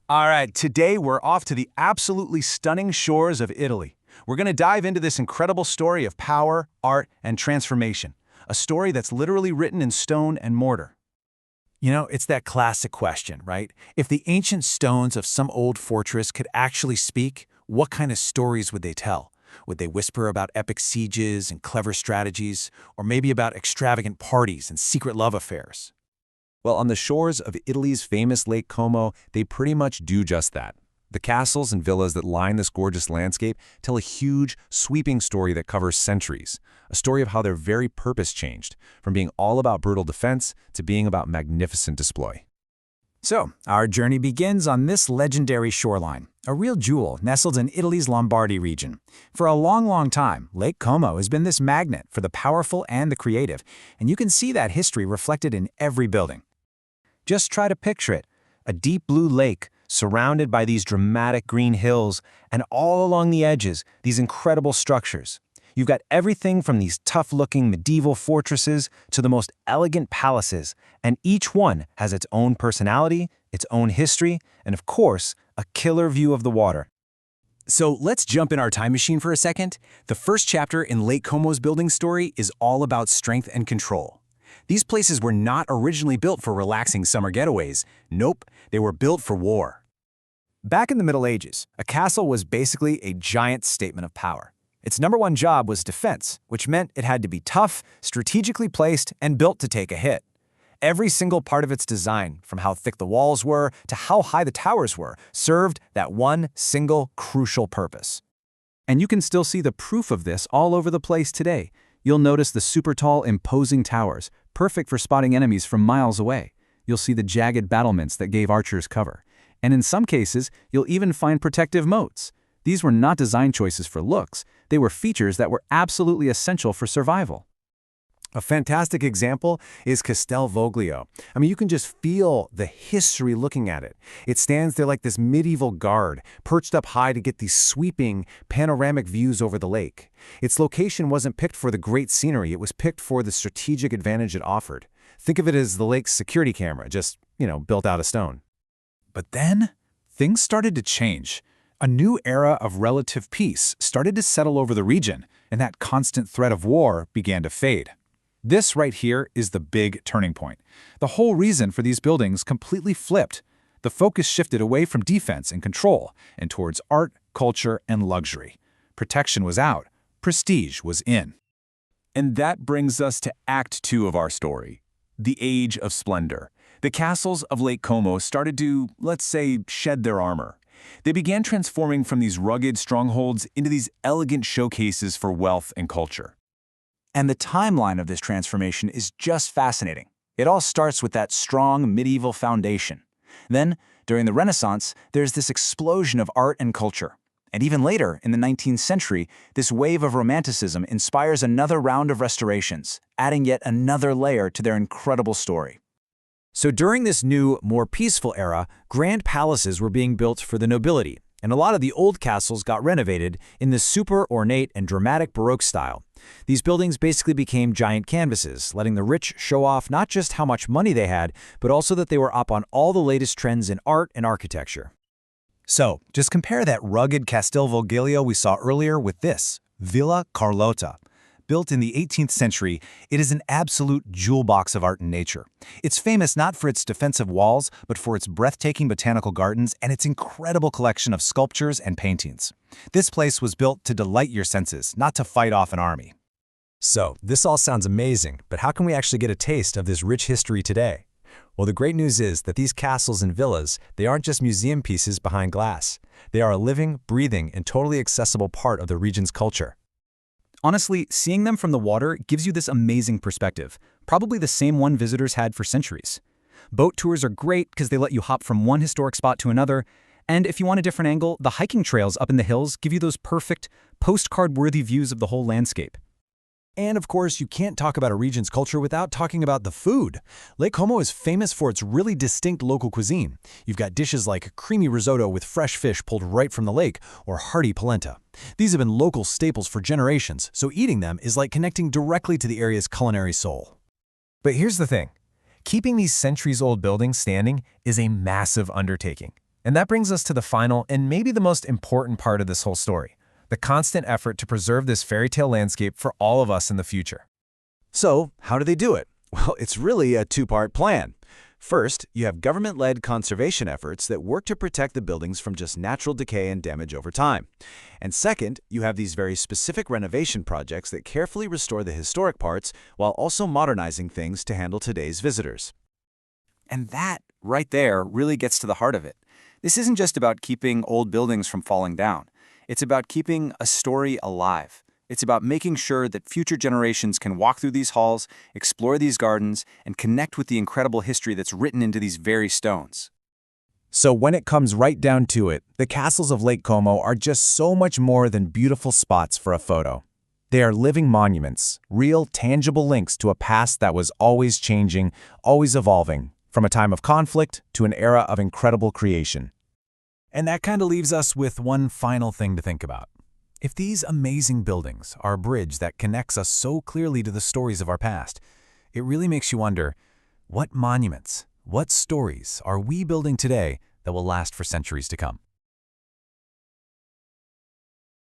All right, today we're off to the absolutely stunning shores of Italy. We're going to dive into this incredible story of power, art, and transformation. A story that's literally written in stone and mortar. It's that classic question, right? If the ancient stones of some old fortress could actually speak, what kind of stories would they tell? Would they whisper about epic sieges and clever strategies, or maybe about extravagant parties and secret love affairs? Well, on the shores of Italy's famous Lake Como, they pretty much do just that. The castles and villas that line this gorgeous landscape tell a huge, sweeping story that covers centuries, a story of how their very purpose changed, from being all about brutal defense to being about magnificent display. So, our journey begins on this legendary shoreline, a real jewel nestled in Italy's Lombardy region. For a long time, Lake Como has been this magnet for the powerful and the creative, and you can see that history reflected in every building. Just try to picture it, a deep blue lake surrounded by these dramatic green hills, and all along the edges, these incredible structures. You've got everything from these tough-looking medieval fortresses to the most elegant palaces, and each one has its own personality, its own history, and of course, a killer view of the water. So let's jump in our time machine for a second. The first chapter in Lake Como's building story is all about strength and control. These places were not originally built for relaxing summer getaways. Nope, they were built for war. Back in the Middle Ages, a castle was basically a giant statement of power. Its number one job was defense, which meant it had to be tough, strategically placed, and built to take a hit. Every single part of its design, from how thick the walls were to how high the towers were, served that one single crucial purpose. And you can still see the proof of this all over the place today. You'll notice the super tall, imposing towers, perfect for spotting enemies from miles away. You'll see the jagged battlements that gave archers cover. And in some cases, you'll even find protective moats. These were not design choices for looks. They were features that were absolutely essential for survival. A fantastic example is Castel Voglio. You can just feel the history looking at it. It stands there like this medieval guard, perched up high to get these sweeping, panoramic views over the lake. Its location wasn't picked for the great scenery, it was picked for the strategic advantage it offered. Think of it as the lake's security camera, just, built out of stone. But then, things started to change. A new era of relative peace started to settle over the region, and that constant threat of war began to fade. This right here is the big turning point. The whole reason for these buildings completely flipped. The focus shifted away from defense and control and towards art, culture, and luxury. Protection was out. Prestige was in. And that brings us to Act 2 of our story, the Age of Splendor. The castles of Lake Como started to, let's say, shed their armor. They began transforming from these rugged strongholds into these elegant showcases for wealth and culture. And the timeline of this transformation is just fascinating. It all starts with that strong medieval foundation. Then, during the Renaissance, there's this explosion of art and culture. And even later, in the 19th century, this wave of Romanticism inspires another round of restorations, adding yet another layer to their incredible story. So during this new, more peaceful era, grand palaces were being built for the nobility, and a lot of the old castles got renovated in the super ornate and dramatic Baroque style. These buildings basically became giant canvases, letting the rich show off not just how much money they had, but also that they were up on all the latest trends in art and architecture. So, just compare that rugged Castel Voglio we saw earlier with this, Villa Carlotta. Built in the 18th century, it is an absolute jewel box of art and nature. It's famous not for its defensive walls, but for its breathtaking botanical gardens and its incredible collection of sculptures and paintings. This place was built to delight your senses, not to fight off an army. So, this all sounds amazing, but how can we actually get a taste of this rich history today? Well, the great news is that these castles and villas, they aren't just museum pieces behind glass. They are a living, breathing, and totally accessible part of the region's culture. Honestly, seeing them from the water gives you this amazing perspective, probably the same one visitors had for centuries. Boat tours are great because they let you hop from one historic spot to another, and if you want a different angle, the hiking trails up in the hills give you those perfect, postcard-worthy views of the whole landscape. And of course, you can't talk about a region's culture without talking about the food. Lake Como is famous for its really distinct local cuisine. You've got dishes like creamy risotto with fresh fish pulled right from the lake, or hearty polenta. These have been local staples for generations, so eating them is like connecting directly to the area's culinary soul. But here's the thing. Keeping these centuries-old buildings standing is a massive undertaking. And that brings us to the final and maybe the most important part of this whole story, the constant effort to preserve this fairy tale landscape for all of us in the future. So, how do they do it? Well, it's really a two-part plan. First, you have government-led conservation efforts that work to protect the buildings from just natural decay and damage over time. And second, you have these very specific renovation projects that carefully restore the historic parts while also modernizing things to handle today's visitors. And that, right there, really gets to the heart of it. This isn't just about keeping old buildings from falling down. It's about keeping a story alive. It's about making sure that future generations can walk through these halls, explore these gardens, and connect with the incredible history that's written into these very stones. So when it comes right down to it, the castles of Lake Como are just so much more than beautiful spots for a photo. They are living monuments, real, tangible links to a past that was always changing, always evolving, from a time of conflict to an era of incredible creation. And that kind of leaves us with one final thing to think about. If these amazing buildings are a bridge that connects us so clearly to the stories of our past, it really makes you wonder, what monuments, what stories are we building today that will last for centuries to come?